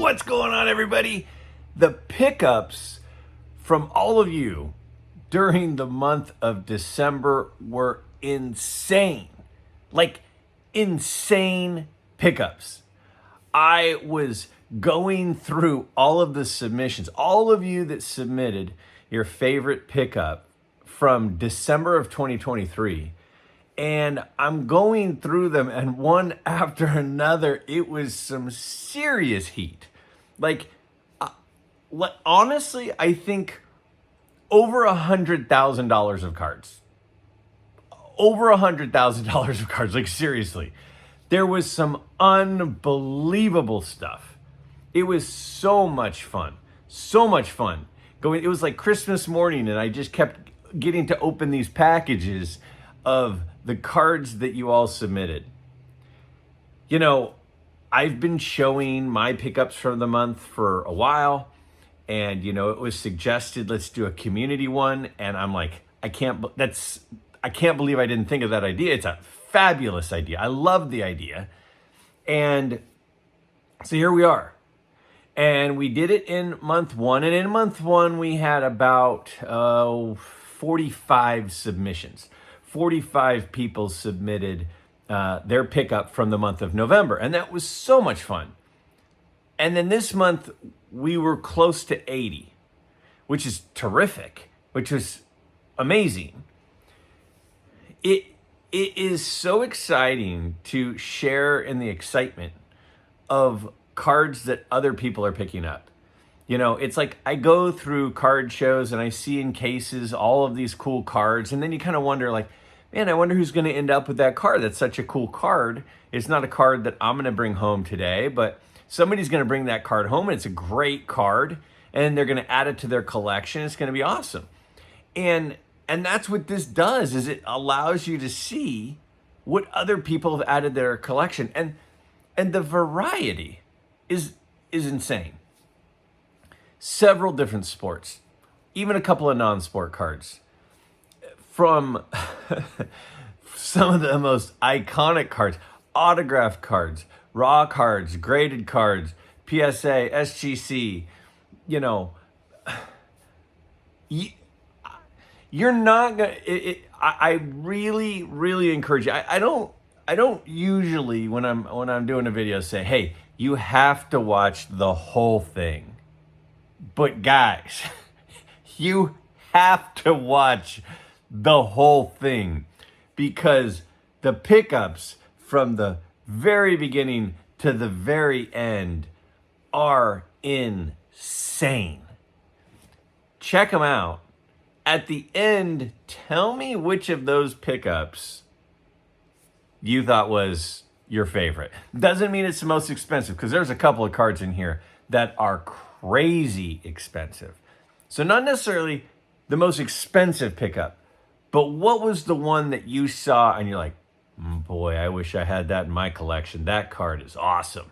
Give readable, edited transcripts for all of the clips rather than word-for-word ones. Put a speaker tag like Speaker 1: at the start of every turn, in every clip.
Speaker 1: What's going on, everybody? The pickups from all of you during the month of December were insane. Like, insane pickups. I was going through all of the submissions, all of you that submitted your favorite pickup from December of 2023. And I'm going through them, and one after another, it was some serious heat. Like, honestly, I think over $100,000 of cards. Over $100,000 of cards. Like, seriously, there was some unbelievable stuff. It was so much fun. So much fun. It was like Christmas morning, and I just kept getting to open these packages of the cards that you all submitted. You know, I've been showing my pickups for the month for a while, and you know, it was suggested let's do a community one, and I'm like, I can't believe I didn't think of that idea. It's a fabulous idea. I love the idea. And so here we are. And we did it in month one, and in month one we had about 45 submissions. 45 people submitted their pickup from the month of November, and that was so much fun. And then this month, we were close to 80, which is terrific, which was amazing. It is so exciting to share in the excitement of cards that other people are picking up. You know, it's like I go through card shows and I see in cases all of these cool cards, and then you kind of wonder, like, man, I wonder who's going to end up with that card. That's such a cool card. It's not a card that I'm going to bring home today, but somebody's going to bring that card home, and it's a great card, and they're going to add it to their collection. It's going to be awesome. And that's what this does, is it allows you to see what other people have added to their collection. And the variety is insane. Several different sports, even a couple of non-sport cards. From some of the most iconic cards, autograph cards, raw cards, graded cards, PSA, SGC, you know, you're not gonna. I really, really encourage you. I don't usually when I'm doing a video say, hey, you have to watch the whole thing, but guys, you have to watch the whole thing, because the pickups from the very beginning to the very end are insane. Check them out. At the end, tell me which of those pickups you thought was your favorite. Doesn't mean it's the most expensive, because there's a couple of cards in here that are crazy expensive. So not necessarily the most expensive pickup, but what was the one that you saw and you're like, boy, I wish I had that in my collection. That card is awesome.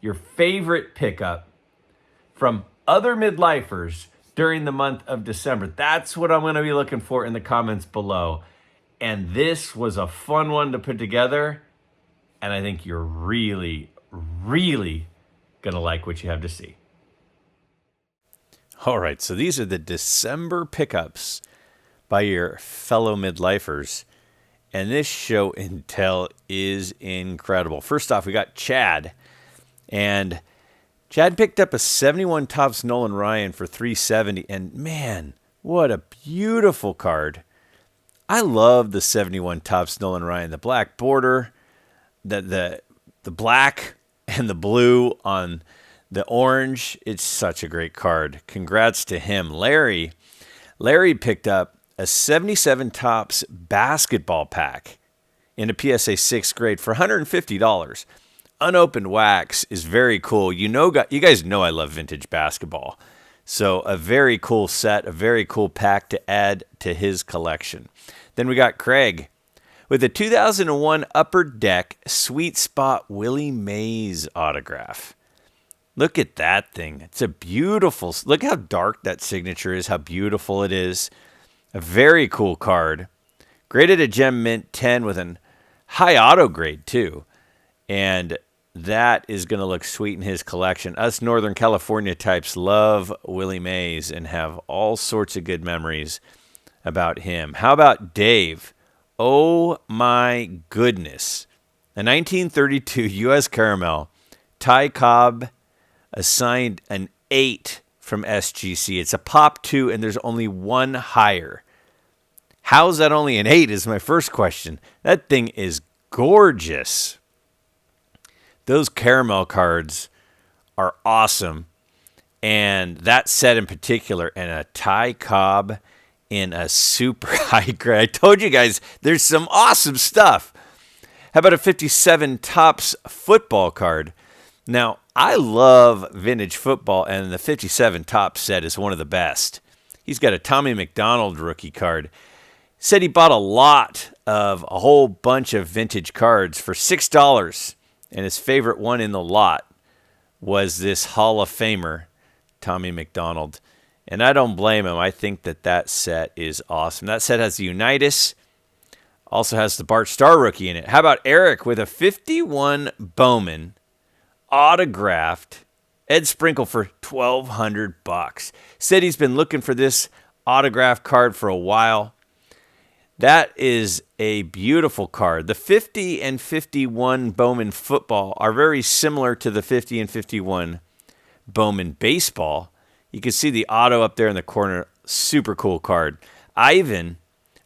Speaker 1: Your favorite pickup from other midlifers during the month of December. That's what I'm going to be looking for in the comments below. And this was a fun one to put together. And I think you're really, really going to like what you have to see.
Speaker 2: All right, so these are the December pickups by your fellow midlifers, and this show and tell is incredible. First off, we got Chad, and Chad picked up a 71 Topps Nolan Ryan for $370, and man, what a beautiful card. I love the 71 Topps Nolan Ryan, the black border, the black and the blue on the orange. It's such a great card. Congrats to him. Larry picked up a 77 Topps basketball pack in a PSA 6th grade for $150. Unopened wax is very cool. You guys know I love vintage basketball. So a very cool set, a very cool pack to add to his collection. Then we got Craig with a 2001 Upper Deck Sweet Spot Willie Mays autograph. Look at that thing. It's a beautiful, look how dark that signature is, how beautiful it is. A very cool card. Graded at Gem Mint 10 with an high auto grade too. And that is going to look sweet in his collection. Us Northern California types love Willie Mays and have all sorts of good memories about him. How about Dave? Oh my goodness. A 1932 U.S. Caramel, Ty Cobb assigned an 8 from SGC. It's a Pop 2, and there's only one higher. How's that only an 8 is my first question. That thing is gorgeous. Those caramel cards are awesome. And that set in particular, and a Ty Cobb in a super high grade. I told you guys, there's some awesome stuff. How about a 57 Topps football card? Now, I love vintage football, and the 57 Topps set is one of the best. He's got a Tommy McDonald rookie card. Said he bought a lot of a whole bunch of vintage cards for $6, and his favorite one in the lot was this Hall of Famer, Tommy McDonald. And I don't blame him. I think that set is awesome. That set has the Unitas, also has the Bart Starr rookie in it. How about Eric with a 51 Bowman autographed Ed Sprinkle for $1,200. Said he's been looking for this autograph card for a while. That is a beautiful card. The 50 and 51 Bowman football are very similar to the 50 and 51 Bowman baseball. You can see the auto up there in the corner. Super cool card. Ivan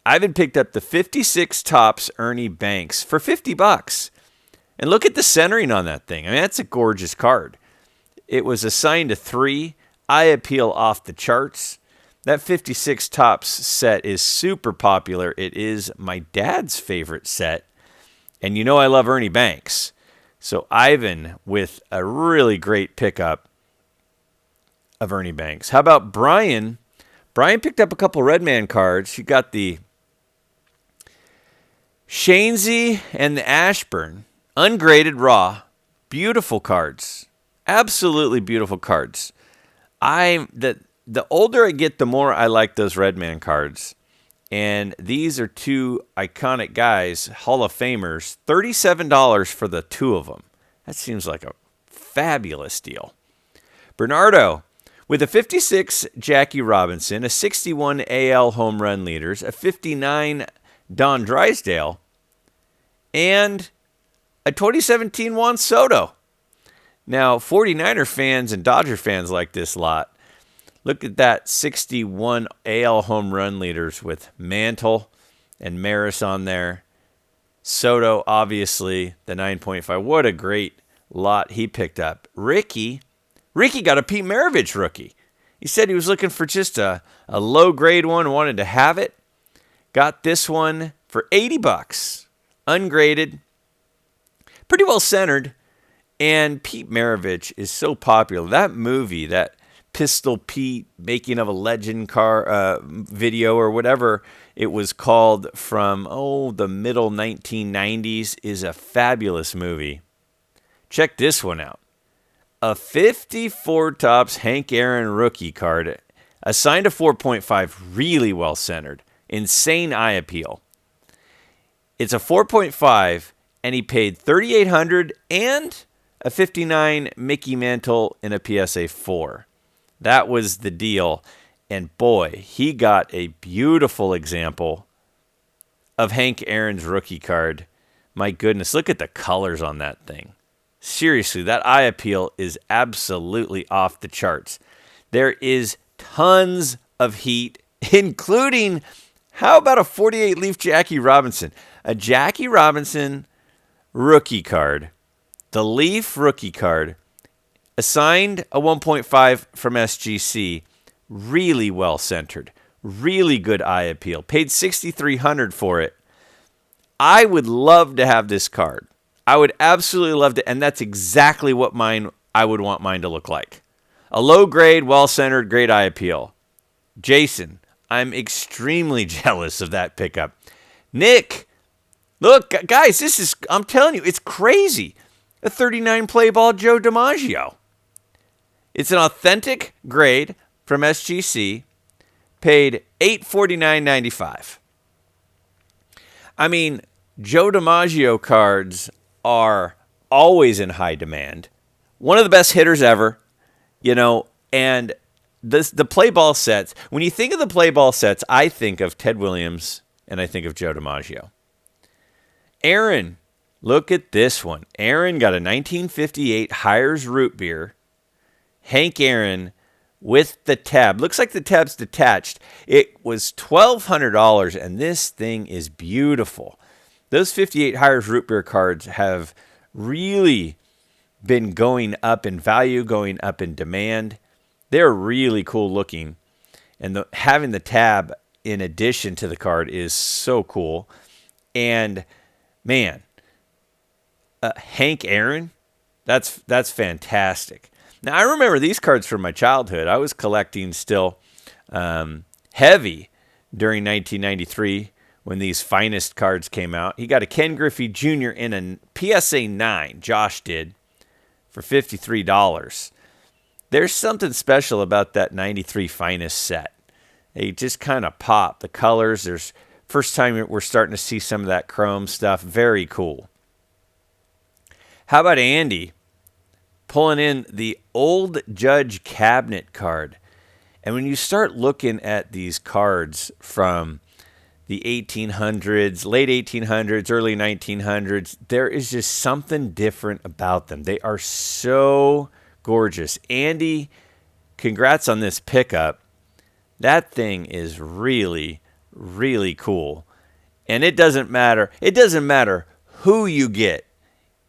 Speaker 2: picked up the 56 Topps Ernie Banks for $50. And look at the centering on that thing. I mean, that's a gorgeous card. It was assigned a 3. Eye appeal off the charts. That 56 Topps set is super popular. It is my dad's favorite set. And you know I love Ernie Banks. So Ivan with a really great pickup of Ernie Banks. How about Brian? Brian picked up a couple Redman cards. You got the Shanesy and the Ashburn. Ungraded raw. Beautiful cards. Absolutely beautiful cards. The older I get, the more I like those Redman cards. And these are two iconic guys, Hall of Famers. $37 for the two of them. That seems like a fabulous deal. Bernardo, with a 56 Jackie Robinson, a 61 AL home run leaders, a 59 Don Drysdale, and a 2017 Juan Soto. Now, 49er fans and Dodger fans like this lot. Look at that 61 AL home run leaders with Mantle and Maris on there. Soto, obviously, the 9.5. What a great lot he picked up. Ricky got a Pete Maravich rookie. He said he was looking for just a low-grade one, wanted to have it. Got this one for $80. Ungraded. Pretty well centered. And Pete Maravich is so popular. That movie, that Pistol Pete Making of a Legend car video or whatever it was called from, the middle 1990s is a fabulous movie. Check this one out. A 54 Topps Hank Aaron rookie card, assigned a 4.5, really well centered. Insane eye appeal. It's a 4.5, and he paid $3,800 and a 59 Mickey Mantle in a PSA 4. That was the deal. And boy, he got a beautiful example of Hank Aaron's rookie card. My goodness, look at the colors on that thing. Seriously, that eye appeal is absolutely off the charts. There is tons of heat, including, how about a 48 Leaf Jackie Robinson? A Jackie Robinson rookie card, the Leaf rookie card, assigned a 1.5 from SGC, really well centered, really good eye appeal. Paid $6,300 for it. I would love to have this card. I would absolutely love to, and that's exactly what I would want mine to look like. A low grade, well centered, great eye appeal. Jason, I'm extremely jealous of that pickup. Nick, look, guys, I'm telling you, it's crazy. A 39 play ball Joe Dimaggio. It's an authentic grade from SGC, paid $849.95. I mean, Joe Dimaggio cards are always in high demand. One of the best hitters ever, and the play ball sets. When you think of the play ball sets, I think of Ted Williams and I think of Joe Dimaggio. Aaron, look at this one. Aaron got a 1958 Hires root beer. Hank Aaron with the tab. Looks like the tab's detached. It was $1,200, and this thing is beautiful. Those 58 Hires root beer cards have really been going up in value, going up in demand. They're really cool looking. And having the tab in addition to the card is so cool. And, man, Hank Aaron, that's fantastic. Now, I remember these cards from my childhood. I was collecting still heavy during 1993 when these finest cards came out. He got a Ken Griffey Jr. in a PSA 9, Josh did, for $53. There's something special about that 93 finest set. They just kind of pop. The colors, there's first time we're starting to see some of that chrome stuff. Very cool. How about Andy pulling in the old Judge Cabinet card? And when you start looking at these cards from the 1800s, late 1800s, early 1900s, there is just something different about them. They are so gorgeous. Andy, congrats on this pickup. That thing is really, really cool. And it doesn't matter. It doesn't matter who you get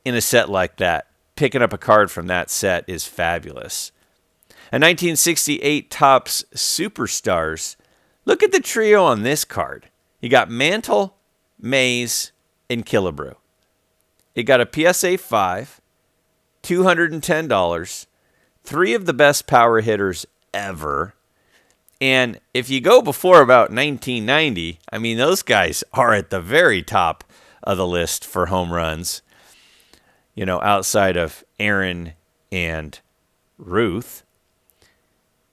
Speaker 2: in a set like that. Picking up a card from that set is fabulous. A 1968 Topps Superstars. Look at the trio on this card. You got Mantle, Mays, and Killebrew. It got a PSA 5, $210, 3 of the best power hitters ever. And if you go before about 1990, I mean, those guys are at the very top of the list for home runs, outside of Aaron and Ruth.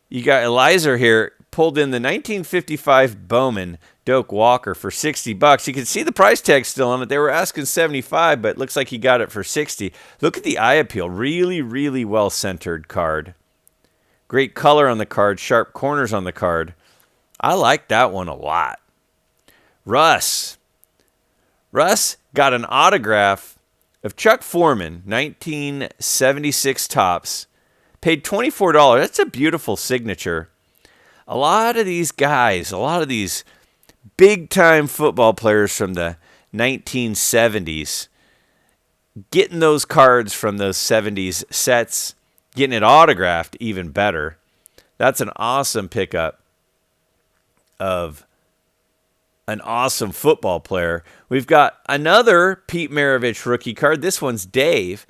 Speaker 2: You got Eliza here, pulled in the 1955 Bowman Doak Walker for $60. You can see the price tag still on it. They were asking $75, but it looks like he got it for $60. Look at the eye appeal. Really, really well-centered card. Great color on the card. Sharp corners on the card. I like that one a lot. Russ got an autograph of Chuck Foreman, 1976 Topps. Paid $24. That's a beautiful signature. A lot of these guys, a lot of these big-time football players from the 1970s, getting those cards from those 70s sets, getting it autographed even better. That's an awesome pickup of an awesome football player. We've got another Pete Maravich rookie card. This one's Dave.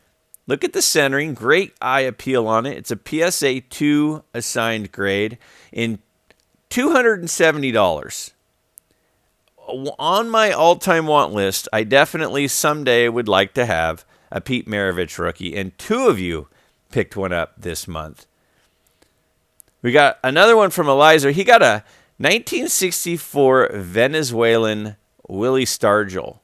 Speaker 2: Look at the centering. Great eye appeal on it. It's a PSA 2 assigned grade in $270. On my all-time want list, I definitely someday would like to have a Pete Maravich rookie, and 2 of you picked one up this month. We got another one from Eliza. He got a 1964 Venezuelan Willie Stargell.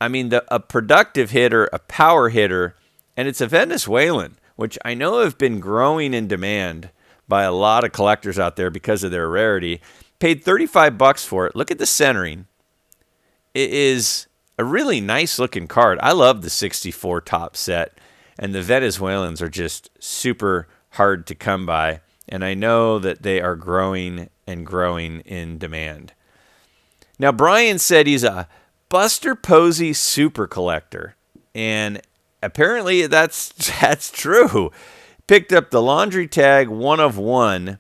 Speaker 2: I mean, a productive hitter, a power hitter, and it's a Venezuelan, which I know have been growing in demand by a lot of collectors out there because of their rarity. Paid $35 for it. Look at the centering. It is a really nice looking card. I love the 64 top set, and the Venezuelans are just super hard to come by, and I know that they are growing and growing in demand. Now, Brian said he's a Buster Posey super collector, and apparently that's true. Picked up the laundry tag 1 of 1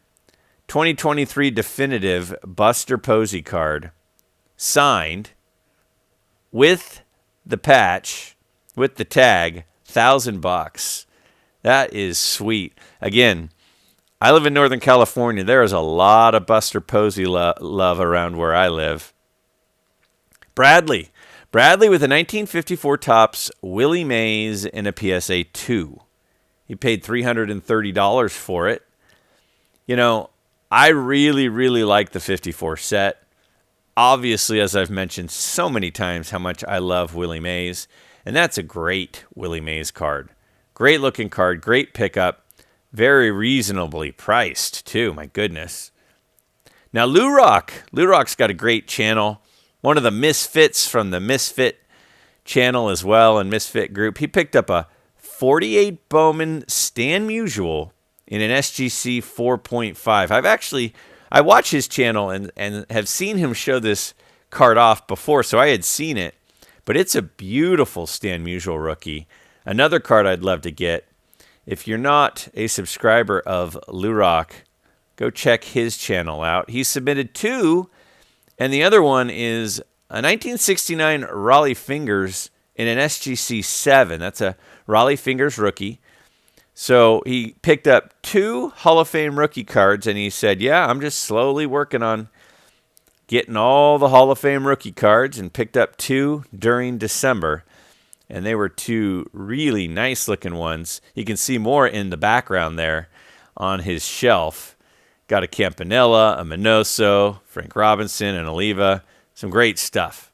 Speaker 2: 2023 definitive Buster Posey card, signed with the patch, with the tag, $1,000. That is sweet. Again, I live in Northern California. There is a lot of Buster Posey love around where I live. Bradley with a 1954 Topps Willie Mays in a PSA 2. He paid $330 for it. I really, really like the 54 set. Obviously, as I've mentioned so many times, how much I love Willie Mays. And that's a great Willie Mays card. Great looking card, great pickup, very reasonably priced too, my goodness. Now Lou Rock's got a great channel, one of the misfits from the Misfit channel as well, and Misfit group. He picked up a 48 Bowman Stan Musial in an SGC 4.5. I watch his channel and have seen him show this card off before, so I had seen it. But it's a beautiful Stan Musial rookie. Another card I'd love to get. If you're not a subscriber of Lou Rock, go check his channel out. He submitted 2, and the other one is a 1969 Raleigh Fingers in an SGC 7. That's a Raleigh Fingers rookie. So he picked up 2 Hall of Fame rookie cards, and he said, yeah, I'm just slowly working on getting all the Hall of Fame rookie cards, and picked up 2 during December. And they were 2 really nice-looking ones. You can see more in the background there on his shelf. Got a Campanella, a Minoso, Frank Robinson, and Oliva. Some great stuff.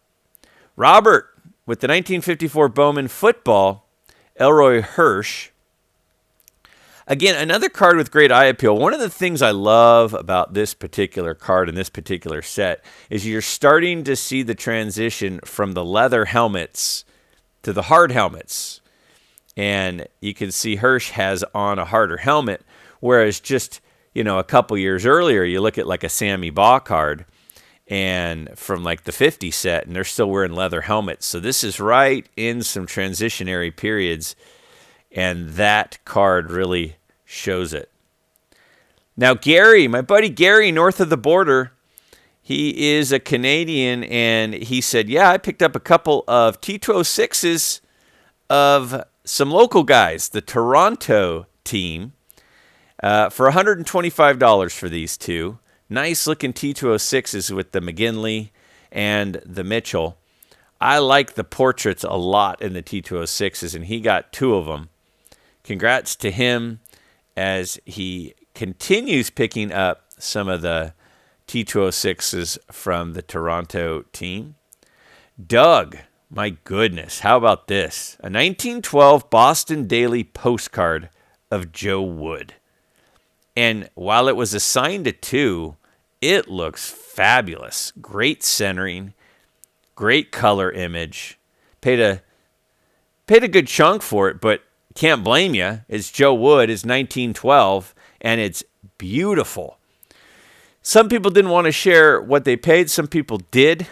Speaker 2: Robert, with the 1954 Bowman football, Elroy Hirsch. Again, another card with great eye appeal. One of the things I love about this particular card and this particular set is you're starting to see the transition from the leather helmets to the hard helmets. And you can see Hirsch has on a harder helmet, whereas just, a couple years earlier, you look at like a Sammy Baugh card and from like the 50 set, and they're still wearing leather helmets. So this is right in some transitionary periods, and that card really shows it. Now, Gary, my buddy Gary, north of the border, he is a Canadian, and he said, yeah, I picked up a couple of T206s of some local guys, the Toronto team, for $125 for these 2. Nice looking T206s with the McGinley and the Mitchell. I like the portraits a lot in the T206s, and he got 2 of them. Congrats to him as he continues picking up some of the T206s from the Toronto team. Doug, my goodness, how about this? A 1912 Boston Daily postcard of Joe Wood. And while it was assigned to 2, it looks fabulous. Great centering, great color image. Paid a good chunk for it, but can't blame you. It's Joe Wood. It's 1912, and it's beautiful. Some people didn't want to share what they paid. Some people did.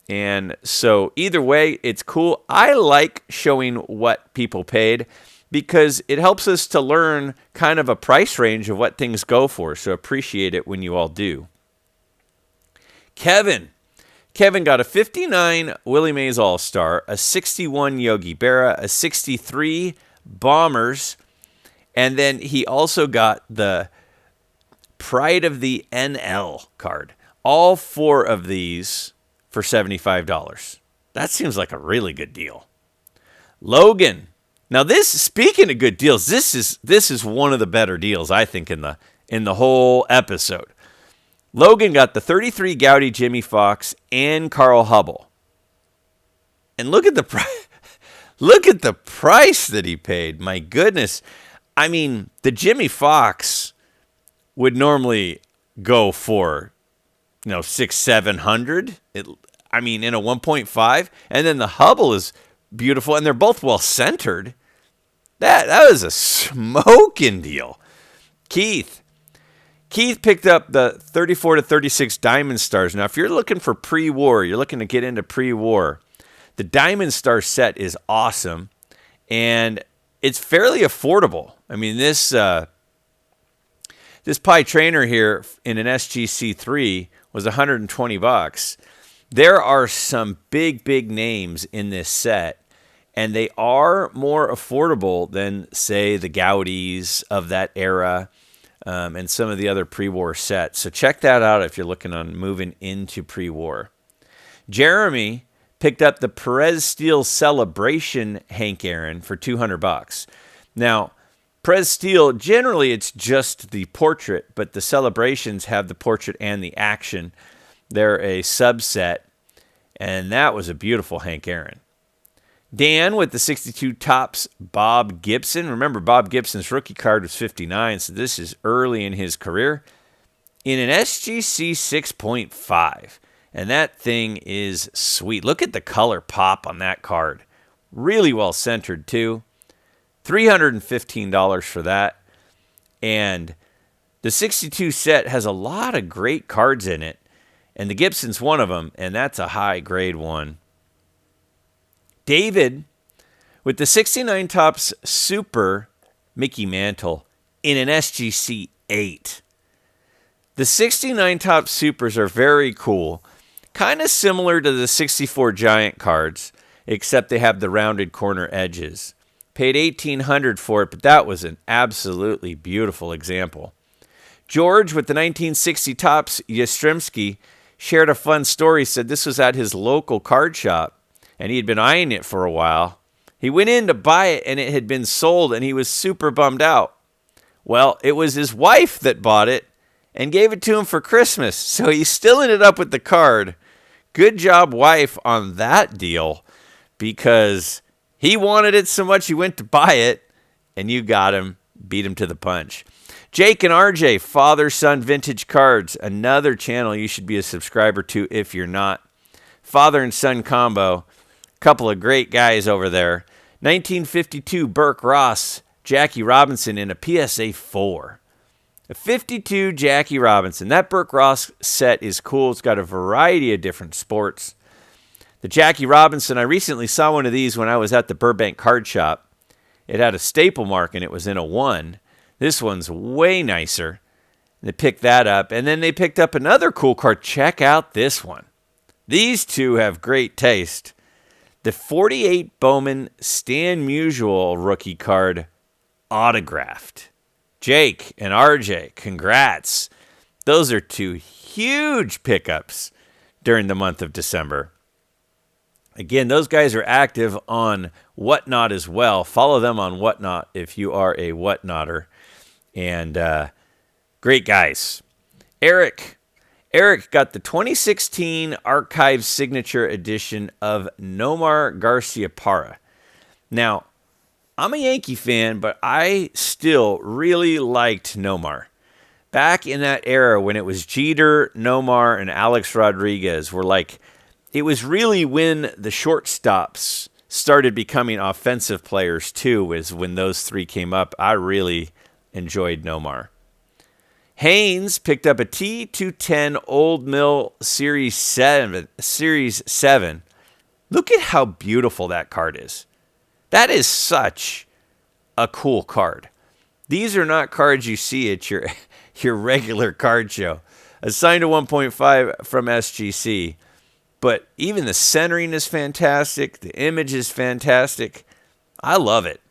Speaker 2: And so either way, it's cool. I like showing what people paid because it helps us to learn kind of a price range of what things go for. So appreciate it when you all do. Kevin got a 59 Willie Mays All-Star, a 61 Yogi Berra, a 63 Bombers, and then he also got the Pride of the NL card. All 4 of these for $75. That seems like a really good deal. Logan. Now this, speaking of good deals, this is one of the better deals I think in the whole episode. Logan got the 33 Gowdy Jimmy Fox and Carl Hubble. And look at the price. Look at the price that he paid. My goodness. I mean, the Jimmy Fox would normally go for, $600-700. In a 1.5. And then the Hubble is beautiful, and they're both well centered. That was a smoking deal. Keith picked up the 34 to 36 Diamond Stars. Now, if you're looking for pre-war, you're looking to get into pre-war, the Diamond Star set is awesome, and it's fairly affordable. I mean, this Pie Trainer here in an SGC3 was $120. There are some big names in this set, and they are more affordable than, say, the Gowdies of that era and some of the other pre-war sets. So check that out if you're looking on moving into pre-war. Jeremy picked up the Perez Steel Celebration Hank Aaron for $200. Now, Perez Steel, generally it's just the portrait, but the Celebrations have the portrait and the action. They're a subset, and that was a beautiful Hank Aaron. Dan with the 62 Topps Bob Gibson. Remember, Bob Gibson's rookie card was 59, so this is early in his career. In an SGC 6.5. And that thing is sweet. Look at the color pop on that card. Really well centered, too. $315 for that. And the 62 set has a lot of great cards in it. And the Gibson's one of them, and that's a high grade one. David with the 69 Topps Super Mickey Mantle in an SGC 8. The 69 Topps Supers are very cool. Kind of similar to the 64 Giant cards, except they have the rounded corner edges. Paid $1,800 for it, but that was an absolutely beautiful example. George with the 1960 Topps Yastrzemski shared a fun story, said this was at his local card shop, and he had been eyeing it for a while. He went in to buy it, and it had been sold, and he was super bummed out. Well, it was his wife that bought it and gave it to him for Christmas, so he still ended up with the card. Good job, wife, on that deal, because he wanted it so much he went to buy it, and you got him, beat him to the punch. Jake and RJ, Father-Son Vintage Cards, another channel you should be a subscriber to if you're not. Father and son combo, couple of great guys over there. 1952 Burke Ross, Jackie Robinson in a PSA 4. A 52 Jackie Robinson. That Burke Ross set is cool. It's got a variety of different sports. The Jackie Robinson, I recently saw one of these when I was at the Burbank card shop. It had a staple mark and it was in a 1. This one's way nicer. They picked that up. And then they picked up another cool card. Check out this one. These two have great taste. The 48 Bowman Stan Musial rookie card autographed. Jake and RJ, congrats. Those are two huge pickups during the month of December. Again, those guys are active on Whatnot as well. Follow them on Whatnot if you are a Whatnotter. And great guys. Eric got the 2016 Archive Signature Edition of Nomar Garciaparra. Now, I'm a Yankee fan, but I still really liked Nomar. Back in that era when it was Jeter, Nomar, and Alex Rodriguez were like, it was really when the shortstops started becoming offensive players too, was when those three came up. I really enjoyed Nomar. Haynes picked up a T210 Old Mill Series 7. Look at how beautiful that card is. That is such a cool card. These are not cards you see at your regular card show. Assigned to 1.5 from SGC. But even the centering is fantastic. The image is fantastic. I love it.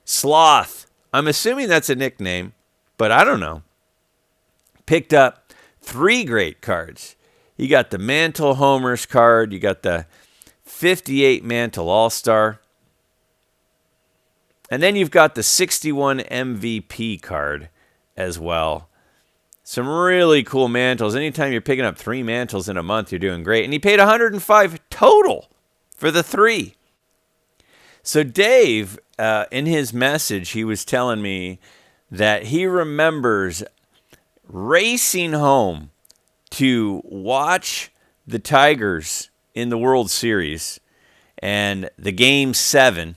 Speaker 2: Sloth. I'm assuming that's a nickname, but I don't know. Picked up 3 great cards. You got the Mantle Homers card. You got the 58 Mantle All-Star. And then you've got the 61 MVP card as well. Some really cool mantles. Anytime you're picking up 3 mantles in a month, you're doing great. And he paid $105 total for the 3. So Dave, in his message, he was telling me that he remembers racing home to watch the Tigers in the World Series and the Game 7.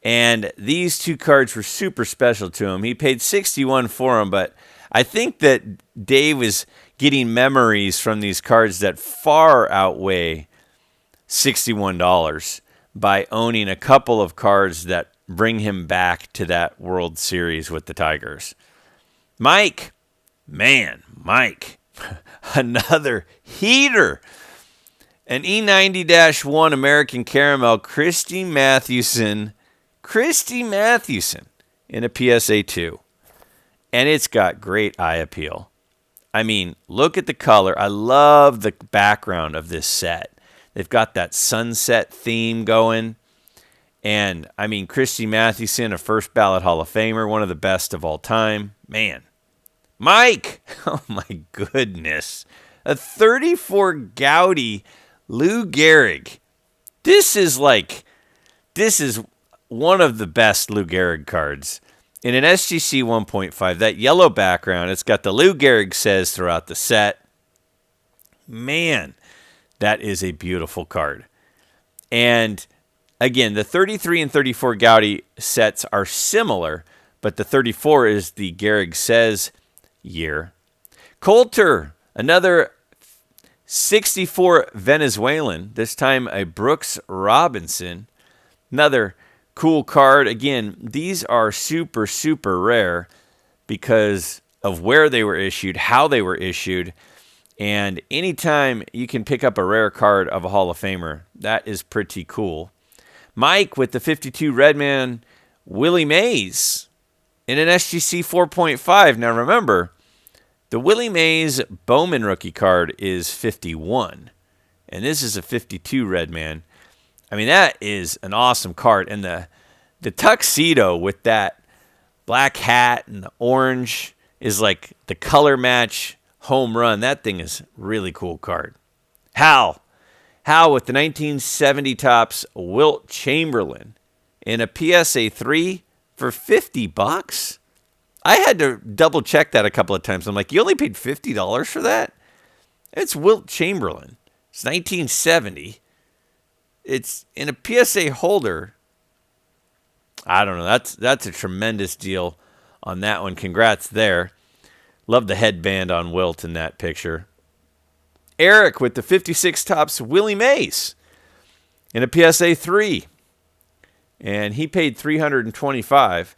Speaker 2: And these 2 cards were super special to him. He paid $61 for them, but I think that Dave is getting memories from these cards that far outweigh $61 by owning a couple of cards that bring him back to that World Series with the Tigers. Mike, another heater. An E90-1 American Caramel, Christy Mathewson in a PSA 2. And it's got great eye appeal. I mean, look at the color. I love the background of this set. They've got that sunset theme going. And, I mean, Christy Mathewson, a first ballot Hall of Famer, one of the best of all time. Man. Mike! Oh, my goodness. A 34 Gaudy Lou Gehrig. This is like This is one of the best Lou Gehrig cards. In an SGC 1.5, that yellow background, it's got the Lou Gehrig says throughout the set. Man, that is a beautiful card. And again, the 33 and 34 Gaudy sets are similar, but the 34 is the Gehrig says year. Coulter, another 64 Venezuelan, this time a Brooks Robinson. Another cool card. Again, these are super, super rare because of where they were issued, how they were issued. And anytime you can pick up a rare card of a Hall of Famer, that is pretty cool. Mike with the 52 Redman, Willie Mays in an SGC 4.5. Now remember, the Willie Mays Bowman rookie card is 51, and this is a 52 Redman. I mean, that is an awesome card. And the tuxedo with that black hat and the orange is like the color match home run. That thing is a really cool card. Hal with the 1970 Topps Wilt Chamberlain in a PSA 3 for $50. I had to double check that a couple of times. I'm like, you only paid $50 for that? It's Wilt Chamberlain. It's 1970. It's in a PSA holder. I don't know. That's a tremendous deal on that one. Congrats there. Love the headband on Wilt in that picture. Eric with the 56 Topps Willie Mays in a PSA 3. And he paid $325.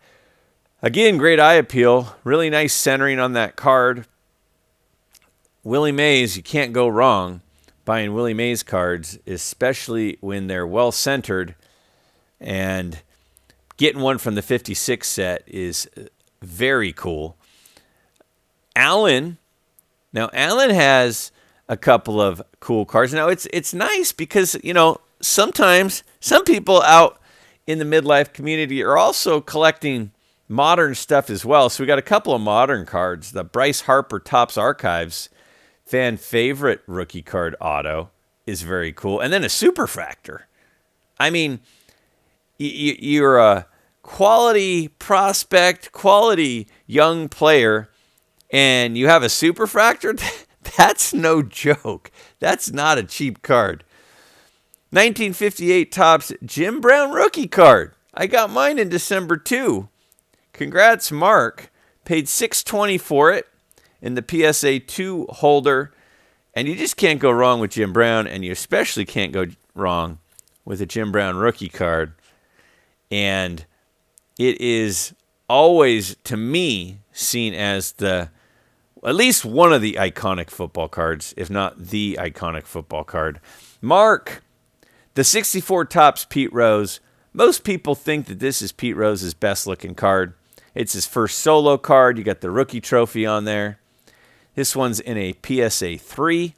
Speaker 2: Again, great eye appeal. Really nice centering on that card. Willie Mays, you can't go wrong buying Willie Mays cards, especially when they're well centered. And getting one from the 56 set is very cool. Alan has a couple of cool cards. Now, it's nice because, sometimes some people out in the midlife community are also collecting modern stuff as well. So we got a couple of modern cards. The Bryce Harper Topps Archives fan favorite rookie card auto is very cool. And then a Superfractor. I mean, you're a quality prospect, quality young player, and you have a Superfractor? That's no joke. That's not a cheap card. 1958 Topps Jim Brown rookie card. I got mine in December too. Congrats, Mark. Paid $620 for it in the PSA 2 holder. And you just can't go wrong with Jim Brown, and you especially can't go wrong with a Jim Brown rookie card. And it is always, to me, seen as at least one of the iconic football cards, if not the iconic football card. Mark, the 64 Topps Pete Rose. Most people think that this is Pete Rose's best looking card. It's his first solo card. You got the rookie trophy on there. This one's in a PSA 3.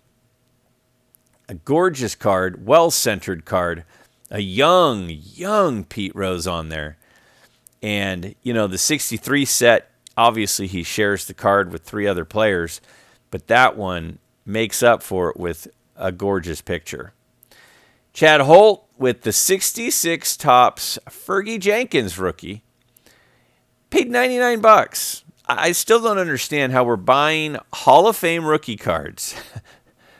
Speaker 2: A gorgeous card, well-centered card. A young Pete Rose on there. And, the 63 set, obviously he shares the card with 3 other players, but that one makes up for it with a gorgeous picture. Chad Holt with the 66 Topps Fergie Jenkins rookie. Paid $99. I still don't understand how we're buying Hall of Fame rookie cards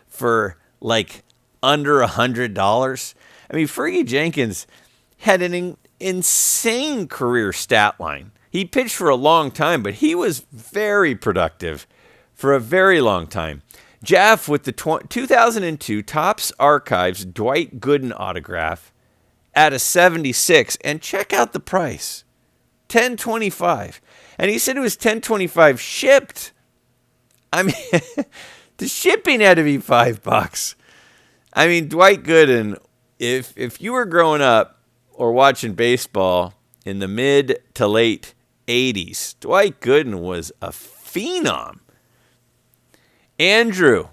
Speaker 2: for like under $100. I mean, Fergie Jenkins had an insane career stat line. He pitched for a long time, but he was very productive for a very long time. Jeff with the 2002 Topps Archives Dwight Gooden autograph at a 76, and check out the price. $10.25. And he said it was $10.25 shipped. I mean, the shipping had to be $5. I mean, Dwight Gooden, if you were growing up or watching baseball in the mid to late 80s, Dwight Gooden was a phenom. Andrew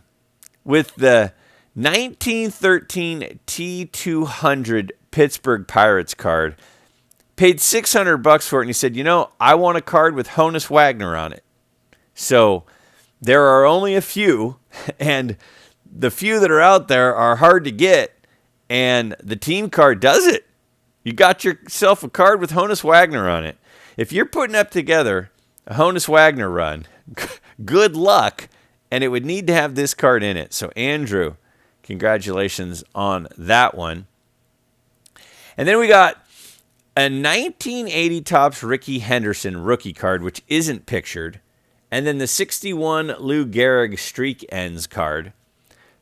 Speaker 2: with the 1913 T200 Pittsburgh Pirates card. Paid $600 for it, and he said, I want a card with Honus Wagner on it. So there are only a few, and the few that are out there are hard to get, and the team card does it. You got yourself a card with Honus Wagner on it. If you're putting up together a Honus Wagner run, good luck, and it would need to have this card in it. So, Andrew, congratulations on that one. And then we got a 1980 Topps Ricky Henderson rookie card, which isn't pictured. And then the 61 Lou Gehrig Streak Ends card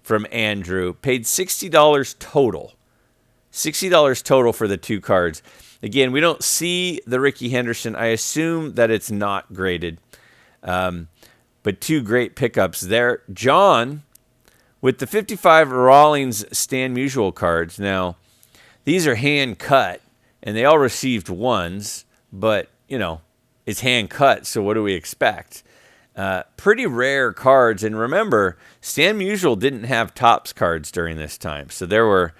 Speaker 2: from Andrew. Paid $60 total. $60 total for the two cards. Again, we don't see the Ricky Henderson. I assume that it's not graded. But two great pickups there. John with the 55 Rawlings Stan Musial cards. Now, these are hand cut, and they all received ones, but, it's hand cut, so what do we expect? Pretty rare cards, and remember, Stan Musial didn't have Topps cards during this time, so there were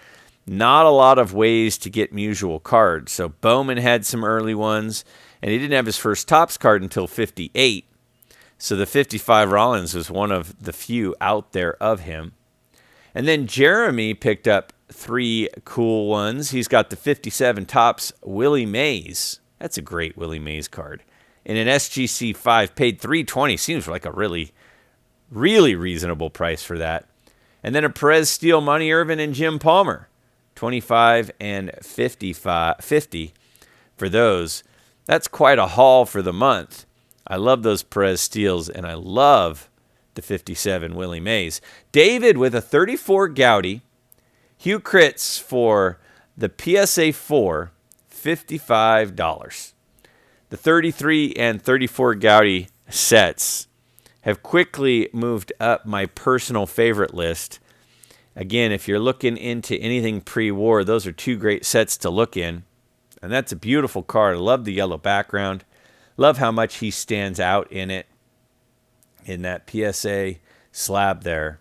Speaker 2: not a lot of ways to get Musial cards. So Bowman had some early ones, and he didn't have his first Topps card until 58. So the 55 Rollins was one of the few out there of him. And then Jeremy picked up three cool ones. He's got the 57 Topps Willie Mays. That's a great Willie Mays card. In an SGC 5, paid $320. Seems like a really, really reasonable price for that. And then a Perez Steele, Monty Irvin, and Jim Palmer. 25 and 50 for those. That's quite a haul for the month. I love those Perez Steels, and I love the 57 Willie Mays. David with a 34 Gaudy. Hugh Kritz for the PSA 4, $55. The 33 and 34 Gaudy sets have quickly moved up my personal favorite list. Again, if you're looking into anything pre-war, those are two great sets to look in. And that's a beautiful card. I love the yellow background. Love how much he stands out in it, in that PSA slab there.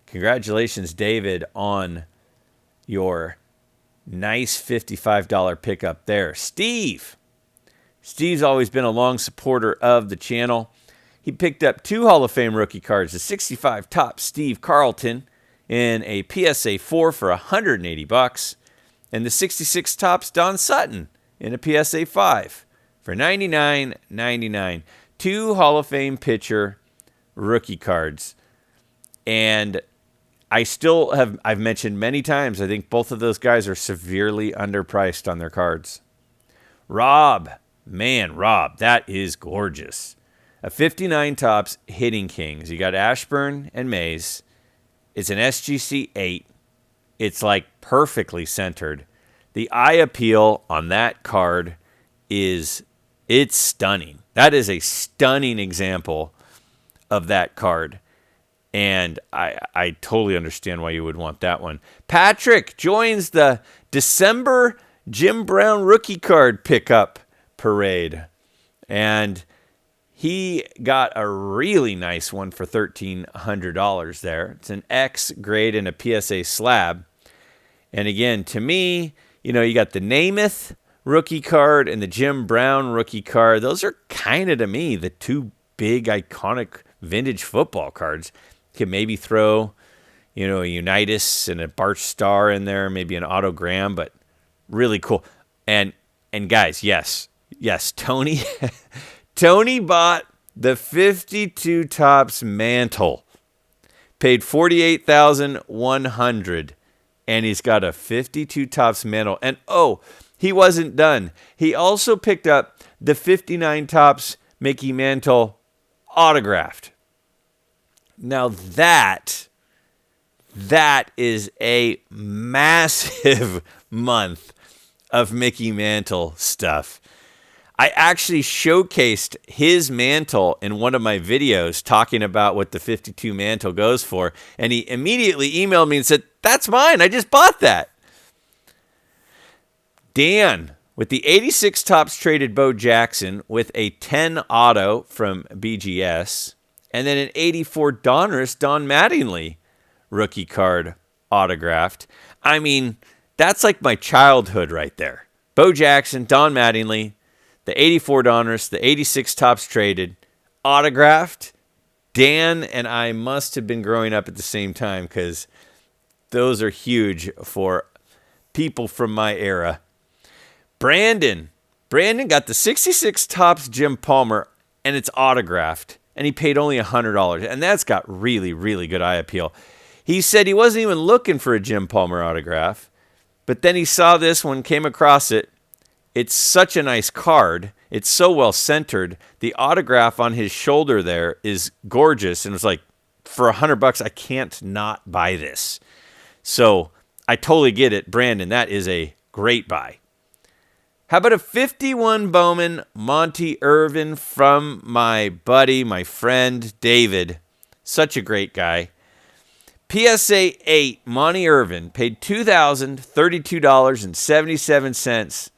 Speaker 2: Congratulations, David, on your nice $55 pickup there. Steve's always been a long supporter of the channel. He picked up two Hall of Fame rookie cards, the 65 Topps Steve Carlton in a PSA 4 for $180, and the 66 Topps Don Sutton in a PSA 5 for $99.99. Two Hall of Fame pitcher rookie cards. And I've mentioned many times, I think both of those guys are severely underpriced on their cards. Rob, that is gorgeous. A 59 Topps Hitting Kings. You got Ashburn and Mays. It's an SGC 8. It's like perfectly centered. The eye appeal on that card it's stunning. That is a stunning example of that card. And I totally understand why you would want that one. Patrick joins the December Jim Brown rookie card pickup parade. And he got a really nice one for $1,300 there. It's an X grade and a PSA slab. And again, to me, you got the Namath rookie card and the Jim Brown rookie card. Those are kind of, to me, the two big iconic vintage football cards. You could maybe throw, a Unitas and a Bart Starr in there, maybe an autogram, but really cool. And guys, yes, Tony Tony bought the 52 Topps Mantle. Paid $48,100, and he's got a 52 Topps Mantle. And he wasn't done. He also picked up the 59 Topps Mickey Mantle autographed. Now that is a massive month of Mickey Mantle stuff. I actually showcased his mantle in one of my videos talking about what the 52 Mantle goes for, and he immediately emailed me and said, "That's mine. I just bought that." Dan with the 86 Topps traded Bo Jackson with a 10 auto from BGS, and then an 84 Donruss Don Mattingly rookie card autographed. I mean, that's like my childhood right there. Bo Jackson, Don Mattingly, the 84 Donruss, the 86 Topps traded, autographed. Dan and I must have been growing up at the same time because those are huge for people from my era. Brandon got the 66 Topps Jim Palmer, and it's autographed, and he paid only $100, and that's got really, really good eye appeal. He said he wasn't even looking for a Jim Palmer autograph, but then he saw this one, came across it. It's such a nice card. It's so well centered. The autograph on his shoulder there is gorgeous, and it was like, for $100, I can't not buy this. So I totally get it, Brandon. That is a great buy. How about a 51 Bowman Monty Irvin from my buddy, my friend, David. Such a great guy. PSA 8 Monty Irvin paid $2,032.77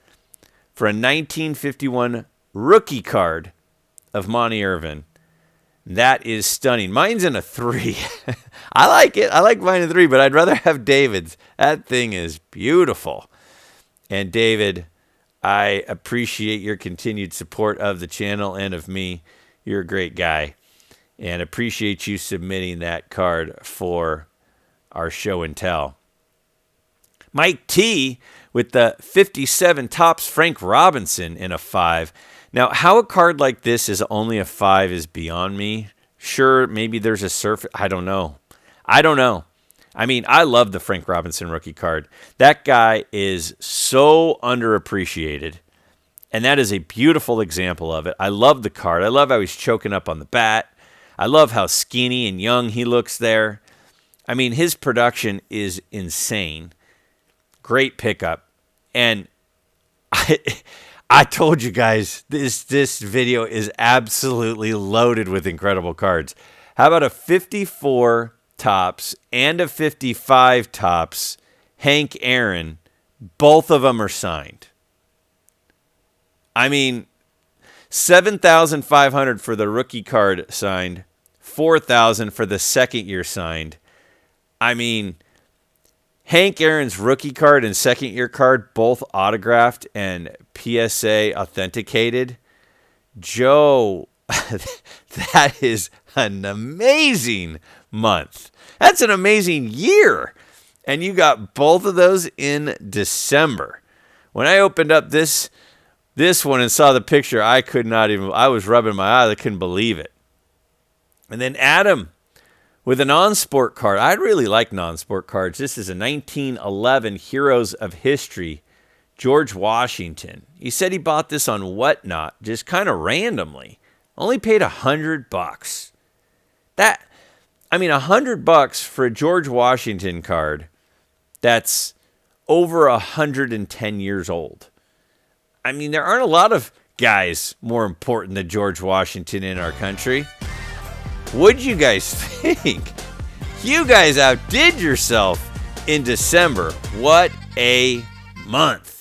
Speaker 2: for a 1951 rookie card of Monty Irvin. That is stunning. Mine's in a 3. I like it. I like mine in 3, but I'd rather have David's. That thing is beautiful. And David, I appreciate your continued support of the channel and of me. You're a great guy. And appreciate you submitting that card for our show and tell. Mike T with the 57 Topps Frank Robinson in a 5. Now, how a card like this is only a 5 is beyond me. Sure, maybe there's a surface. I don't know. I mean, I love the Frank Robinson rookie card. That guy is so underappreciated. And that is a beautiful example of it. I love the card. I love how he's choking up on the bat. I love how skinny and young he looks there. I mean, his production is insane. Great pickup. And I told you guys, this video is absolutely loaded with incredible cards. How about a 54 Topps and a 55 Topps Hank Aaron? Both of them are signed. I mean, $7,500 for the rookie card signed, $4,000 for the second year signed. I mean, Hank Aaron's rookie card and second year card, both autographed and PSA authenticated. Joe, that is an amazing month. That's an amazing year. And you got both of those in December. When I opened up this one and saw the picture, I was rubbing my eyes. I couldn't believe it. And then Adam with a non-sport card. I really like non-sport cards. This is a 1911 Heroes of History, George Washington. He said he bought this on Whatnot, just kind of randomly. Only paid $100. $100 for a George Washington card that's over 110 years old. I mean, there aren't a lot of guys more important than George Washington in our country. What'd you guys think? You guys outdid yourself in December. What a month.